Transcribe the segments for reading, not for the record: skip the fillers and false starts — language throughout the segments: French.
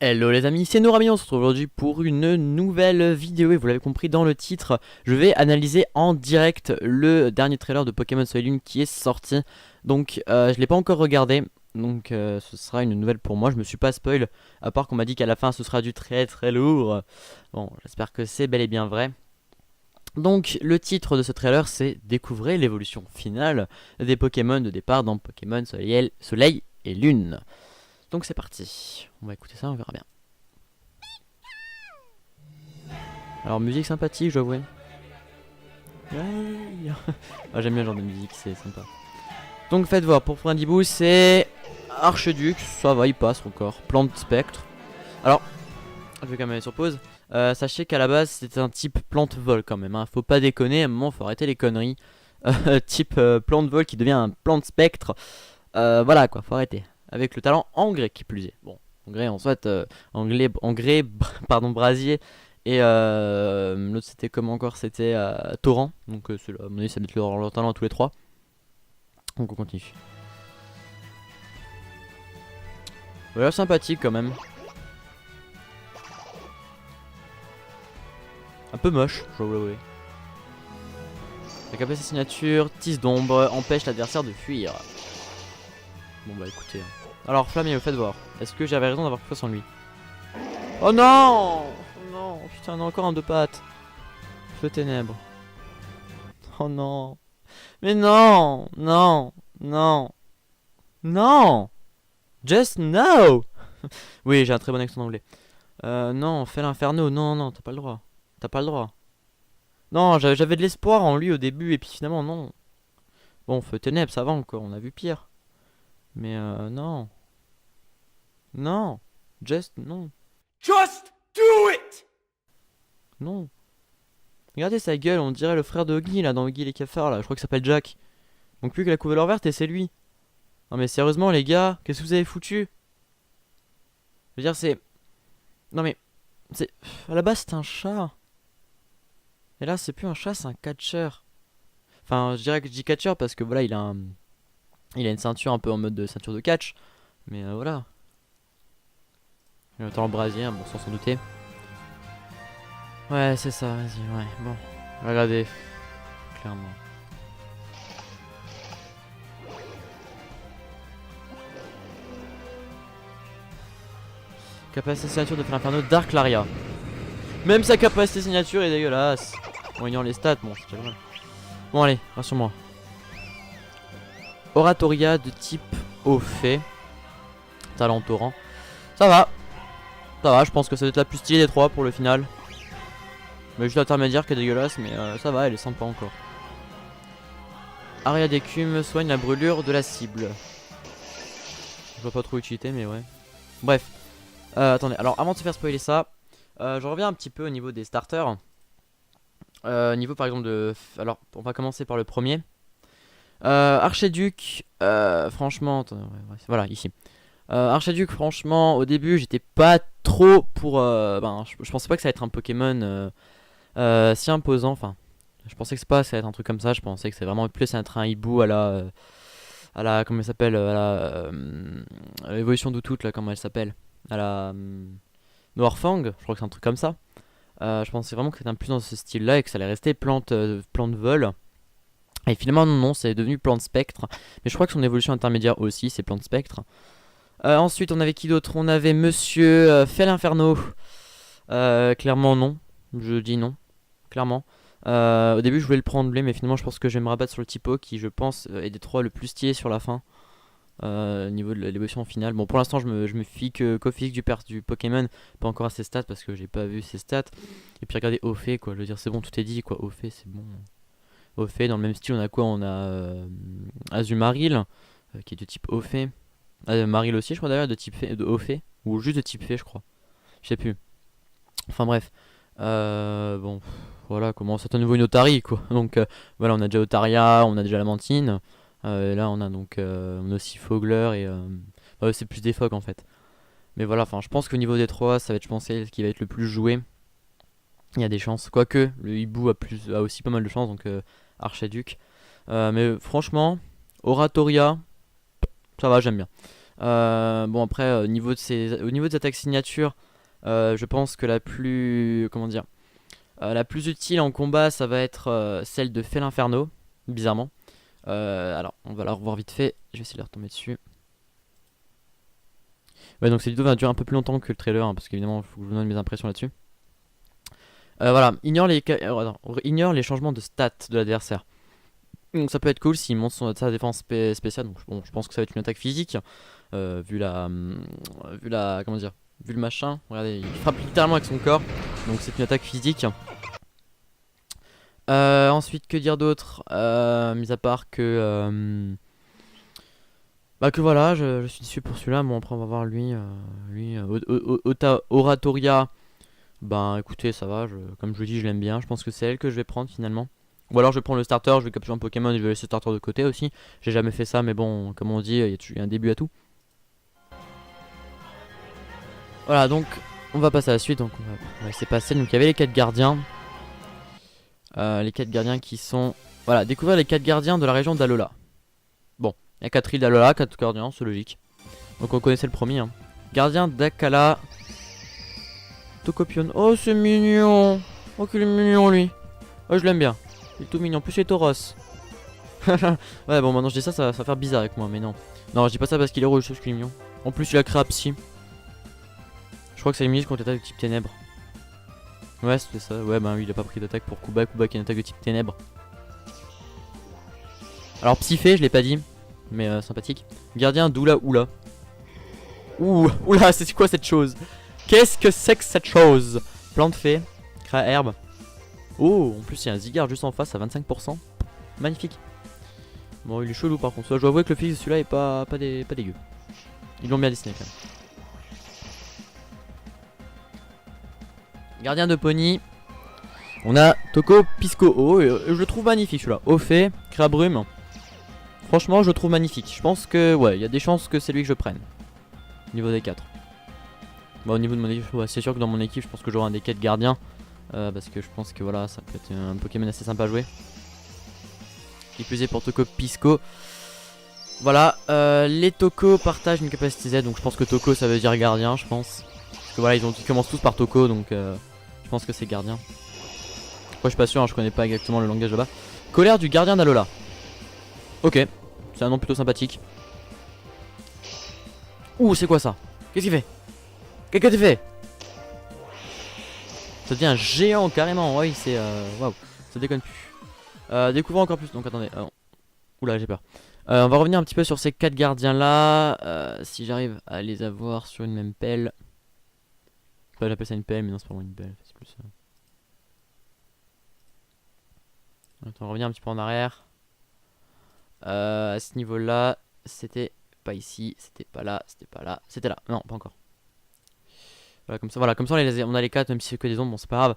Hello les amis, c'est Nourami, on se retrouve aujourd'hui pour une nouvelle vidéo et vous l'avez compris dans le titre, je vais analyser en direct le dernier trailer de Pokémon Soleil Lune qui est sorti. Donc je l'ai pas encore regardé, donc ce sera une nouvelle pour moi, je me suis pas spoil, à part qu'on m'a dit qu'à la fin ce sera du très très lourd. Bon, j'espère que c'est bel et bien vrai. Donc le titre de ce trailer c'est Découvrez l'évolution finale des Pokémon de départ dans Pokémon Soleil et Lune. Donc c'est parti, on va écouter ça, on verra bien. Alors musique sympathique, je dois avouer. Ouais. Ah, j'aime bien ce genre de musique, c'est sympa. Donc faites voir, pour Frindibou c'est Archiduc, ça va, il passe encore. Plante spectre. Alors, je vais quand même aller sur pause. Sachez qu'à la base c'était un type plante vol quand même, hein. Faut pas déconner, à un moment faut arrêter les conneries. Type plante vol qui devient un plante spectre. Voilà quoi, faut arrêter. Avec le talent engrais qui plus est. Bon, engrais en soit, engrais pardon, brasier. Et l'autre c'était comment encore? C'était Torrent. Donc à mon avis ça va mettre leur talent à tous les trois. Donc on continue. Voilà, sympathique quand même. Un peu moche, je dois avouer. La capacité signature, tisse d'ombre, empêche l'adversaire de fuir. Bon bah écoutez. Alors Flamme, faites voir. Est-ce que j'avais raison d'avoir confiance en lui? Oh non! Oh non, putain, on a encore un deux pattes. Feu ténèbres. Oh non. Mais non! Non! Non! Non! Just no! Oui, j'ai un très bon accent anglais. Non, fais l'inferno. Non, non, t'as pas le droit. T'as pas le droit. Non, j'avais de l'espoir en lui au début et puis finalement non. Bon, feu ténèbres, ça va encore, on a vu pire. Mais non. Non. Just non. Just do it! Non. Regardez sa gueule, on dirait le frère de Oggy là dans Oggy les cafards là, je crois qu'il s'appelle Jack. Donc plus que la couverture verte et c'est lui. Non mais sérieusement les gars, qu'est-ce que vous avez foutu? Je veux dire c'est... Non mais... c'est... À la base c'est un chat. Et là c'est plus un chat, c'est un catcheur. Enfin je dirais que je dis catcheur parce que voilà il a un... Il a une ceinture un peu en mode de ceinture de catch. Mais voilà. Il a un talent brasier, bon sans s'en douter. Ouais c'est ça, vas-y, ouais, bon. Regardez. Clairement. Capacité signature de faire l'inferno Dark Laria. Même sa capacité signature est dégueulasse. Bon, ignore les stats, bon, c'est déjà vrai. Bon, allez, rassure-moi. Oratoria de type au fait. Talent torrent. Ça va. Ça va, je pense que ça va être la plus stylée des trois pour le final. Mais juste l'intermédiaire qui est dégueulasse, mais ça va, elle est sympa encore. Aria d'écume soigne la brûlure de la cible. Je vois pas trop utilité, mais ouais. Bref. Attendez, alors avant de se faire spoiler ça, je reviens un petit peu au niveau des starters. Niveau par exemple de... Alors, on va commencer par le premier. Archiduc, franchement... Attendez, ouais, voilà, ici. Archiduc, franchement, au début, j'étais pas trop pour... ben, je pensais pas que ça allait être un Pokémon si imposant. Enfin, je pensais que c'est pas ça allait être un truc comme ça. Je pensais que c'est vraiment plus être un hibou à la... à la... Comment elle s'appelle? À l'évolution d'Outout, là, comment elle s'appelle? À la... Noirfang, je crois que c'est un truc comme ça. Je pensais vraiment que c'était un plus dans ce style là et que ça allait rester plante vol. Et finalement non, c'est devenu plante spectre. Mais je crois que son évolution intermédiaire aussi c'est plante spectre. Ensuite on avait qui d'autre? On avait Monsieur Fel Inferno. Clairement non, je dis non, clairement. Au début je voulais le prendre blé mais finalement je pense que je vais me rabattre sur le typo qui je pense est des trois le plus stylé sur la fin. Au niveau de l'évolution finale. Bon, pour l'instant, je me fie qu'au physique du Pokémon, pas encore à ses stats parce que j'ai pas vu ses stats. Et puis regardez au fait, quoi. Je veux dire, c'est bon, tout est dit, quoi. Au fait, c'est bon. Au fait, dans le même style, on a quoi? On a Azumarill, qui est de type au fait. Marill aussi, je crois d'ailleurs, de type fait, de au fait. Ou juste de type fait, je crois. Je sais plus. Enfin bref. Bon, voilà, comment ça à nouveau une Otari, quoi. Donc voilà, on a déjà Otaria, on a déjà la Mantine. Et là on a donc on a aussi Fogler et c'est plus des phoques en fait. Mais voilà, enfin je pense qu'au niveau des trois, ça va être je pense ce qui va être le plus joué. Il y a des chances, quoique le hibou a aussi pas mal de chances donc Archiduc. Mais franchement, Oratoria, ça va, j'aime bien. Bon après au niveau des attaques signature, je pense que la plus comment dire la plus utile en combat ça va être celle de Fel Inferno, bizarrement. Alors on va la revoir vite fait, je vais essayer de la retomber dessus. Ouais, donc cette vidéo va durer un peu plus longtemps que le trailer, hein, parce qu'évidemment il faut que je vous donne mes impressions là-dessus. Voilà, ignore les changements de stats de l'adversaire. Donc ça peut être cool s'il monte sa défense spéciale. Donc bon, je pense que ça va être une attaque physique, vu la comment dire, vu le machin. Regardez, il frappe littéralement avec son corps, donc c'est une attaque physique. Ensuite, que dire d'autre, mis à part que bah que voilà, je suis déçu pour celui-là. Bon après on va voir lui, Oratoria. Ben écoutez, ça va, comme je vous dis, je l'aime bien. Je pense que c'est elle que je vais prendre finalement. Ou alors je vais prendre le starter, je vais capturer un Pokémon et je vais laisser le starter de côté aussi. J'ai jamais fait ça, mais bon, comme on dit, il y a un début à tout. Voilà, donc on va passer à la suite. Donc on va laisser passer. Donc il y avait les 4 gardiens. Les 4 gardiens qui sont... Voilà, découvrir les 4 gardiens de la région d'Alola. Bon, il y a 4 îles d'Alola, 4 gardiens, c'est logique. Donc on connaissait le premier. Hein. Gardien d'Akala. Tokopion. Oh, c'est mignon. Oh, qu'il est mignon lui. Oh, je l'aime bien. Il est tout mignon. En plus, il est Tauros. Ouais, bon, maintenant je dis ça, ça va faire bizarre avec moi, mais non. Non, je dis pas ça parce qu'il est rouge, parce qu'il est mignon. En plus, il a créé Psy. Je crois que c'est limite contre l'attaque de type ténèbres. Ouais, c'était ça. Ouais, bah oui, il a pas pris d'attaque pour Kuba. Kuba qui a une attaque de type ténèbres. Alors, Psyphé, je l'ai pas dit, mais sympathique. Gardien d'Oula Oula. Ouh, oula, c'est quoi cette chose? Qu'est-ce que c'est que cette chose? Plante fée, crée herbe. Oh, en plus il y a un Zygarde juste en face à 25%. Magnifique. Bon, il est chelou par contre. Je dois avouer que le physique de celui-là est pas dégueu. Ils l'ont bien dessiné quand même. Gardien de pony. On a Toko Pisco. Oh, je le trouve magnifique celui-là. Au fait, Crabrume. Franchement, je le trouve magnifique. Je pense que, ouais, il y a des chances que c'est lui que je prenne. Niveau des 4. Bon, au niveau de mon équipe, ouais, c'est sûr que dans mon équipe, je pense que j'aurai un des 4 gardiens. Parce que je pense que voilà, ça peut être un Pokémon assez sympa à jouer. Qui plus est pour Toko Pisco. Voilà, les Toko partagent une capacité Z, donc je pense que Toko ça veut dire gardien, je pense. Parce que voilà, ils commencent tous par Toko, donc je pense que c'est gardien. Moi je suis pas sûr, hein, je connais pas exactement le langage là-bas. Colère du gardien d'Alola. Ok, c'est un nom plutôt sympathique. Ouh, c'est quoi ça? Qu'est-ce qu'il fait? Qu'est-ce que tu fais? Ça devient un géant carrément, oui c'est waouh, ça déconne plus. Découvrir encore plus, donc attendez, oula j'ai peur. On va revenir un petit peu sur ces 4 gardiens là, si j'arrive à les avoir sur une même pelle. Enfin, j'appelle ça une pelle mais non c'est pas vraiment une pelle, c'est plus ça. Attends, on va revenir un petit peu en arrière. À ce niveau là, c'était pas ici, c'était pas là, c'était là, non pas encore. Voilà, comme ça on a les 4 même si c'est que des ombres, bon c'est pas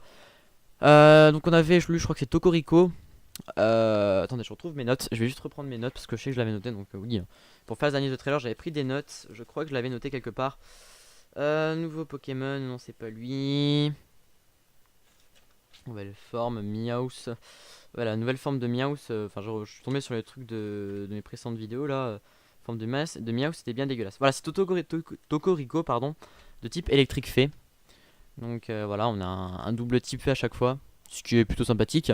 grave. Donc on avait, je crois que c'est Tokorico. Attendez, je retrouve mes notes. Je vais juste reprendre mes notes parce que je sais que je l'avais noté. Donc oui, pour faire les analyses de trailer, j'avais pris des notes. Je crois que je l'avais noté quelque part. Nouveau Pokémon, non c'est pas lui. Nouvelle forme, Meowth. Voilà, nouvelle forme de Meowth. Enfin, je suis tombé sur les trucs de mes précédentes vidéos là. Forme de Meowth, c'était bien dégueulasse. Voilà, c'est Tokorico, pardon, de type électrique fée. Donc voilà, on a un double type fée à chaque fois, ce qui est plutôt sympathique.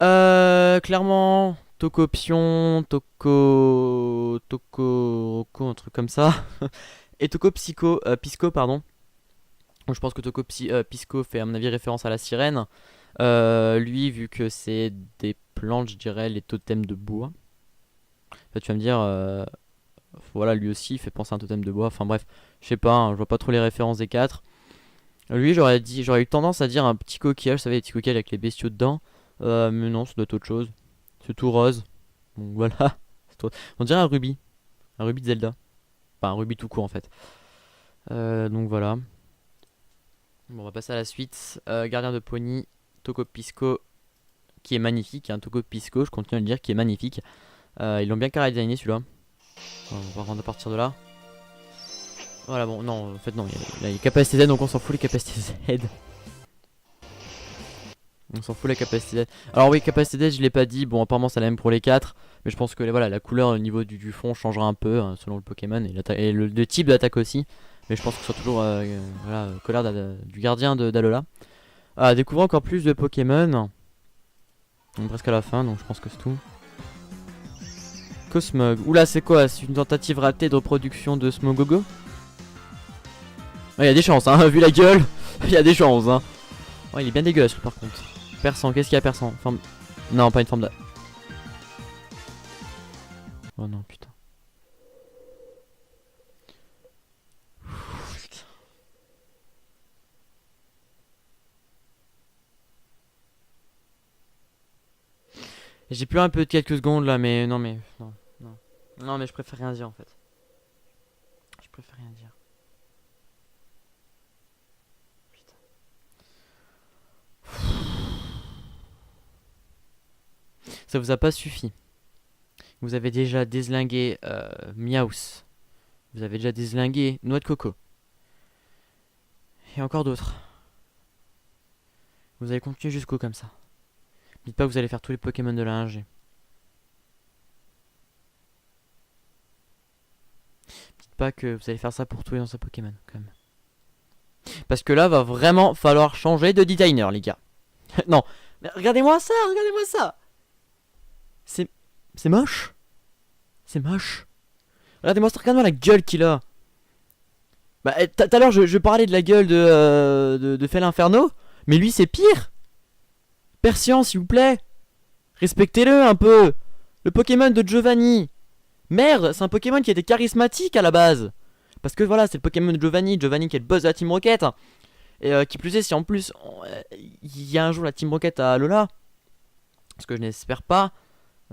Clairement, Tokopion, Toko, un truc comme ça. Et Pisco, pardon. Donc, je pense que Pisco fait à mon avis référence à la sirène. Lui, vu que c'est des plantes, je dirais les totems de bois. Là, tu vas me dire, voilà, lui aussi il fait penser à un totem de bois. Enfin bref, je sais pas, hein, je vois pas trop les références des 4. Lui, j'aurais eu tendance à dire un petit coquillage, vous savez, les petits coquillages avec les bestiaux dedans. Mais non, ça doit être autre chose. C'est tout rose. Donc voilà. On dirait un rubis de Zelda. Enfin, un rubis tout court en fait. Donc voilà. Bon, on va passer à la suite. Gardien de pony, Toko Pisco, qui est magnifique. Un Toko Pisco, je continue à le dire, qui est magnifique. Ils l'ont bien carré designé celui-là. On va rendre à partir de là. Voilà, bon, non, en fait, non. Il y a les capacités Z, donc on s'en fout, les capacités Z. On s'en fout la capacité d'aide. Alors oui, capacité d'aide, je l'ai pas dit. Bon, apparemment, c'est la même pour les 4. Mais je pense que voilà, la couleur au niveau du fond changera un peu selon le Pokémon et le type d'attaque aussi. Mais je pense que ce sera toujours voilà, colère du gardien d'Alola. Découvrir encore plus de Pokémon. On est presque à la fin, donc je pense que c'est tout. Cosmog. Oula, c'est quoi? C'est une tentative ratée de reproduction de Smogogo? Il y a des chances, hein, vu la gueule. Il y a des chances, hein. Oh, il est bien dégueulasse, par contre. Perçant, qu'est-ce qu'il y a, perçant? Forme... Non, pas une forme de... Oh non, putain. J'ai plus un peu de quelques secondes là, mais non, mais non, non, non, mais je préfère rien dire en fait. Je préfère rien dire. Putain. Ça vous a pas suffi. Vous avez déjà déslingué Miaus. Vous avez déjà déslingué Noix de Coco. Et encore d'autres. Vous allez continuer jusqu'au comme ça. Dites pas que vous allez faire tous les Pokémon de la 1G. Dites pas que vous allez faire ça pour tous les anciens Pokémon, quand même. Parce que là, va vraiment falloir changer de designer, les gars. Non, mais regardez-moi ça, regardez-moi ça. C'est moche. C'est moche. Regardez-moi ça, regardez-moi la gueule qu'il a. Bah, tout à l'heure, je parlais de la gueule de Fel Inferno. Mais lui, c'est pire. Persian, s'il vous plaît. Respectez-le un peu. Le Pokémon de Giovanni. Merde, c'est un Pokémon qui était charismatique à la base. Parce que voilà, c'est le Pokémon de Giovanni. Giovanni qui est le boss de la Team Rocket. Et qui plus est, si en plus, il y a un jour la Team Rocket à Alola. Parce que je n'espère pas.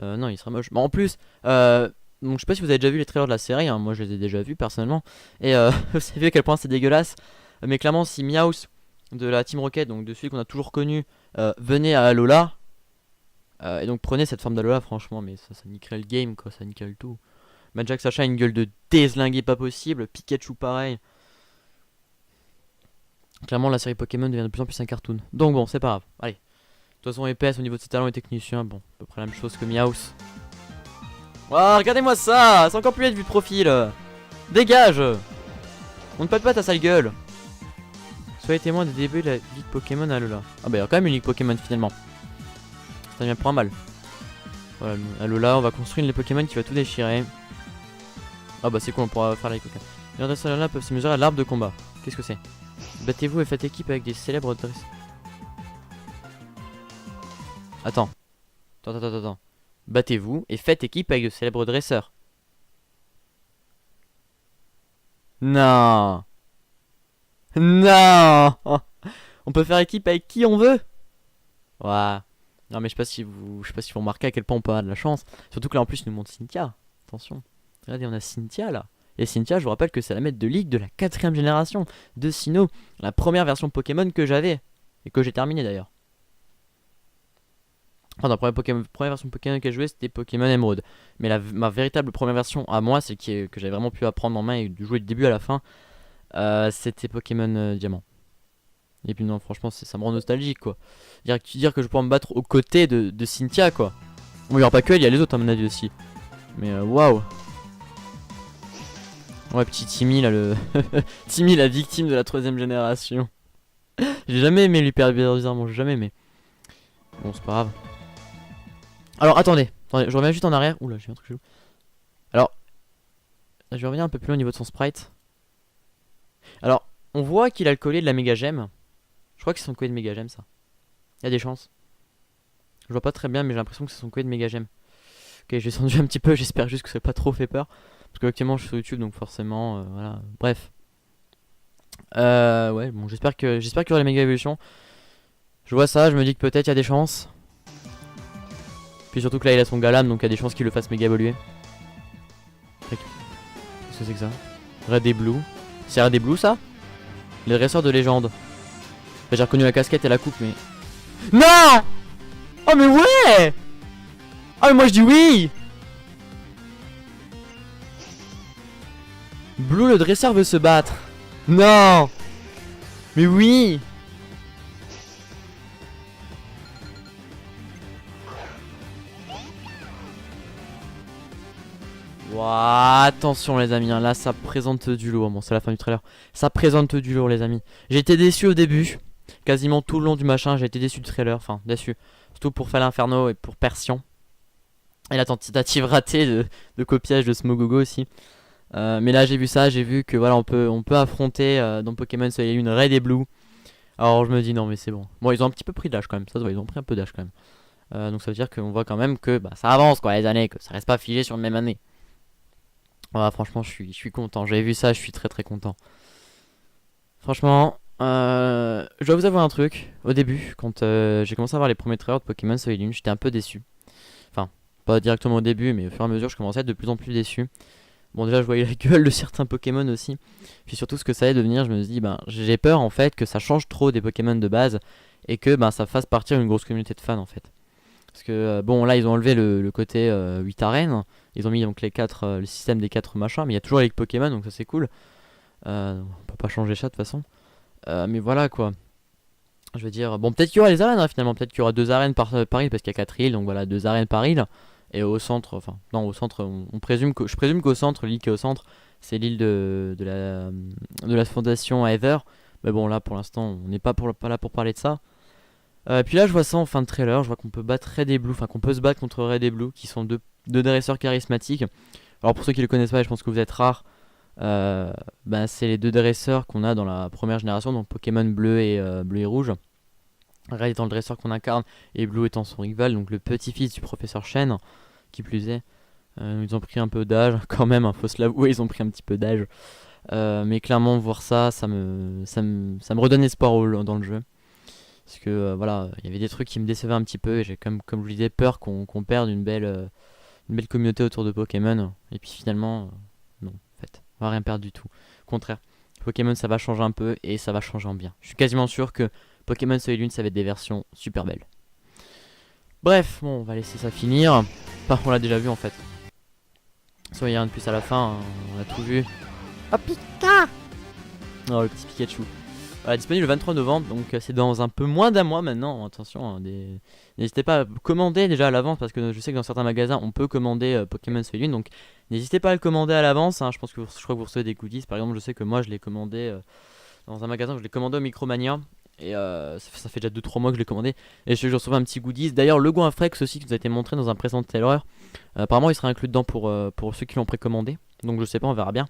Non, il sera moche. Mais en plus, donc je sais pas si vous avez déjà vu les trailers de la série. Hein, moi, je les ai déjà vus personnellement. Et vous savez à quel point c'est dégueulasse. Mais clairement, si Meowth de la Team Rocket, donc de celui qu'on a toujours connu, venez à Alola et donc prenez cette forme d'Alola, franchement, mais ça niquerait le game, quoi, ça niquerait le tout. Magic Sacha a une gueule de déslingué pas possible, Pikachu pareil. Clairement, la série Pokémon devient de plus en plus un cartoon. Donc bon, c'est pas grave, allez. De toute façon, EPS au niveau de ses talents et techniciens, bon, à peu près la même chose que Meowth. Waouh, regardez-moi ça, c'est encore plus laid de vue de profil. Dégage. On ne pète pas ta sale gueule. Soyez témoin des débuts de la Ligue Pokémon à Alola. Ah bah il y a quand même une Ligue Pokémon finalement. Ça devient pas mal. Voilà, Alola, on va construire une Ligue Pokémon qui va tout déchirer. Ah bah c'est cool, on pourra faire la Ligue Pokémon. Les adversaires d'Alola peuvent se mesurer à l'arbre de combat. Qu'est-ce que c'est? Battez-vous et faites équipe avec des célèbres dresseurs. Attends. Battez-vous et faites équipe avec de célèbres dresseurs. Non. Non. On peut faire équipe avec qui on veut. Ouais. Non mais je sais pas si vous remarquez à quel point on peut avoir de la chance. Surtout que là en plus il nous montre Cynthia. Attention. Regardez, on a Cynthia là. Et Cynthia, je vous rappelle que c'est la maître de ligue de la 4ème génération de Sinnoh. La première version Pokémon que j'avais. Et que j'ai terminé d'ailleurs. Enfin, la première version Pokémon que j'ai joué, c'était Pokémon Emerald. Mais ma véritable première version à moi, c'est que j'avais vraiment pu apprendre en main et de jouer du début à la fin, c'était Pokémon Diamant. Et puis non, franchement, ça me rend nostalgique quoi. Dire que je pourrais me battre aux côtés de Cynthia quoi. Bon, il n'y aura pas que elle, il y a les autres à mon avis aussi. Mais waouh. Ouais, petit Timmy là, Timmy, la victime de la 3ème génération. J'ai jamais aimé l'hyper bizarrement, j'ai jamais aimé. Bon, c'est pas grave. Alors attendez, je reviens juste en arrière. Oula, j'ai un truc chelou. Alors, je vais revenir un peu plus loin au niveau de son sprite. Alors, on voit qu'il a le collier de la méga gemme. Je crois que c'est son collier de méga gemme ça. Il y a des chances. Je vois pas très bien, mais j'ai l'impression que c'est son collier de méga gemme. Ok, j'ai descendu un petit peu, j'espère juste que ça n'a pas trop fait peur. Parce que actuellement je suis sur YouTube, donc forcément, voilà. Bref. Ouais, bon, j'espère qu'il y aura la méga évolution. Je vois ça, je me dis que peut-être il y a des chances. Puis surtout que là il a son Galam, donc il y a des chances qu'il le fasse méga évoluer. Qu'est-ce que c'est que ça? Red et Blue. C'est Red et Blue ça? Les dresseurs de légende. Enfin, j'ai reconnu la casquette et la coupe, mais... Non! Oh mais ouais! Ah mais moi je dis oui! Blue le dresseur veut se battre. Non! Mais oui! Ouah, attention les amis, hein, là ça présente du lourd. Bon, c'est la fin du trailer. Ça présente du lourd les amis. J'ai été déçu au début. Quasiment tout le long du machin, j'ai été déçu du trailer. Enfin, déçu. Surtout pour Fall Inferno et pour Persian. Et la tentative ratée de copiage de Smogogo aussi. Mais là j'ai vu ça, j'ai vu que voilà on peut affronter dans Pokémon Soleil et Lune Red et Blue. Alors je me dis non mais c'est bon. Bon ils ont un petit peu pris d'âge quand même, ça se voit, ils ont pris un peu d'âge quand même. Donc ça veut dire qu'on voit quand même que bah, ça avance quoi les années, que ça reste pas figé sur une même année. Voilà, franchement je suis content, j'avais vu ça, je suis très content. Franchement, je dois vous avouer un truc, au début quand j'ai commencé à voir les premiers trailers de Pokémon Soleil et Lune, j'étais un peu déçu. Enfin, pas directement au début mais au fur et à mesure je commençais à être de plus en plus déçu. Bon déjà je voyais la gueule de certains Pokémon aussi. Puis surtout ce que ça allait devenir, je me suis dit ben j'ai peur en fait que ça change trop des Pokémon de base. Et que ben ça fasse partir une grosse communauté de fans en fait. Parce que bon là ils ont enlevé le côté 8 arènes. Ils ont mis donc le système des 4 machins. Mais il y a toujours les Pokémon donc ça c'est cool. On peut pas changer ça de toute façon. Mais voilà quoi. Je veux dire, bon peut-être qu'il y aura les arènes hein, finalement. Peut-être qu'il y aura 2 arènes par île parce qu'il y a 4 îles. Donc voilà 2 arènes par île. Et au centre, enfin non au centre, je présume qu'au centre, l'île qui est au centre, c'est l'île de la fondation Ether. Mais bon là pour l'instant on n'est pas là pour parler de ça. Puis là je vois ça en fin de trailer, je vois qu'on peut battre Red et Blue, enfin qu'on peut se battre contre Red et Blue, qui sont deux dresseurs charismatiques. Alors pour ceux qui le connaissent pas, je pense que vous êtes rares, bah, c'est les deux dresseurs qu'on a dans la première génération, donc Pokémon bleu et rouge. Red étant le dresseur qu'on incarne et Blue étant son rival, donc le petit-fils du professeur Chen, qui plus est. Ils ont pris un peu d'âge, quand même, hein, faut se l'avouer, ils ont pris un petit peu d'âge. Mais clairement, voir ça, ça me redonne espoir dans le jeu. Parce que voilà, il y avait des trucs qui me décevaient un petit peu et j'ai comme je vous disais peur qu'on perde une belle communauté autour de Pokémon. Et puis finalement, non, en fait, on va rien perdre du tout. Au contraire, Pokémon ça va changer un peu et ça va changer en bien. Je suis quasiment sûr que Pokémon Soleil et Lune ça va être des versions super belles. Bref, bon, on va laisser ça finir. Enfin, on l'a déjà vu en fait. Soit il y a rien de plus à la fin, hein, on a tout vu. Oh Pika! Oh le petit Pikachu. Voilà, disponible le 23 novembre, donc c'est dans un peu moins d'un mois maintenant. Attention, hein, n'hésitez pas à commander déjà à l'avance parce que je sais que dans certains magasins on peut commander Pokémon Soleil et Lune, donc n'hésitez pas à le commander à l'avance. Hein, je crois que vous recevez des goodies. Par exemple, je sais que moi je l'ai commandé dans un magasin, je l'ai commandé au Micromania. Et ça fait déjà 2-3 mois que je l'ai commandé. Et je reçois un petit goodies. D'ailleurs, le Goinfrex aussi qui nous a été montré dans un présent trailer. Apparemment, il sera inclus dedans pour ceux qui l'ont précommandé. Donc, je sais pas, on verra bien.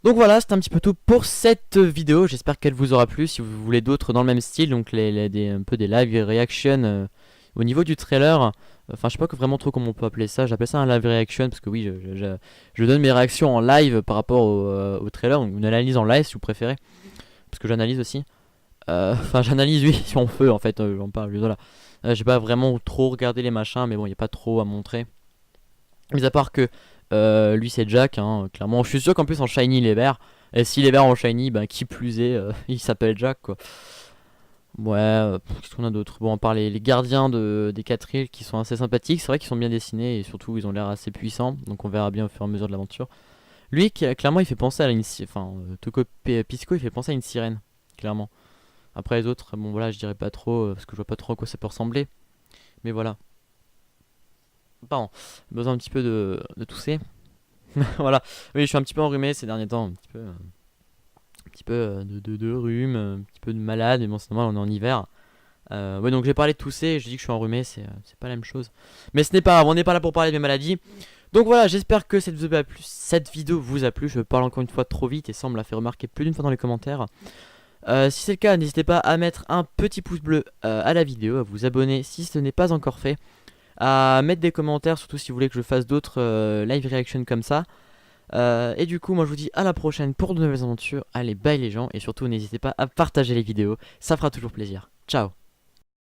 Donc voilà, c'est un petit peu tout pour cette vidéo. J'espère qu'elle vous aura plu. Si vous voulez d'autres dans le même style, donc un peu des live reaction au niveau du trailer. Enfin, je sais pas vraiment trop comment on peut appeler ça. J'appelle ça un live reaction parce que oui, je donne mes réactions en live par rapport au trailer. Donc, une analyse en live si vous préférez. Parce que j'analyse aussi. Enfin, j'analyse, oui, si on peut, en fait, j'en parle. Voilà. J'ai pas vraiment trop regardé les machins, mais bon, il n'y a pas trop à montrer. Mis à part que lui, c'est Jack, hein, clairement. Je suis sûr qu'en plus, en Shiny, il est vert. Et s'il est vert en Shiny, ben, qui plus est, il s'appelle Jack, quoi. Ouais, qu'est-ce qu'on a d'autre? Bon, à part les gardiens des 4 îles qui sont assez sympathiques. C'est vrai qu'ils sont bien dessinés et surtout, ils ont l'air assez puissants. Donc, on verra bien au fur et à mesure de l'aventure. Lui, clairement, il fait penser à enfin, Toko Pisco, il fait penser à une sirène, clairement. Après les autres, bon voilà, je dirais pas trop, parce que je vois pas trop à quoi ça peut ressembler. Mais voilà. Pardon, besoin un petit peu de tousser. Voilà, oui, je suis un petit peu enrhumé ces derniers temps, un petit peu de rhume, un petit peu de malade, mais bon, c'est normal, on est en hiver. Ouais, donc j'ai parlé de tousser, je dis que je suis enrhumé, c'est pas la même chose. Mais ce n'est pas grave, on n'est pas là pour parler de mes maladies. Donc voilà, j'espère que cette vidéo vous a plu. Je parle encore une fois trop vite et semble la faire remarquer plus d'une fois dans les commentaires. Si c'est le cas, n'hésitez pas à mettre un petit pouce bleu à la vidéo, à vous abonner si ce n'est pas encore fait, à mettre des commentaires, surtout si vous voulez que je fasse d'autres live reactions comme ça. Et du coup, moi je vous dis à la prochaine pour de nouvelles aventures. Allez, bye les gens, et surtout n'hésitez pas à partager les vidéos, ça fera toujours plaisir. Ciao.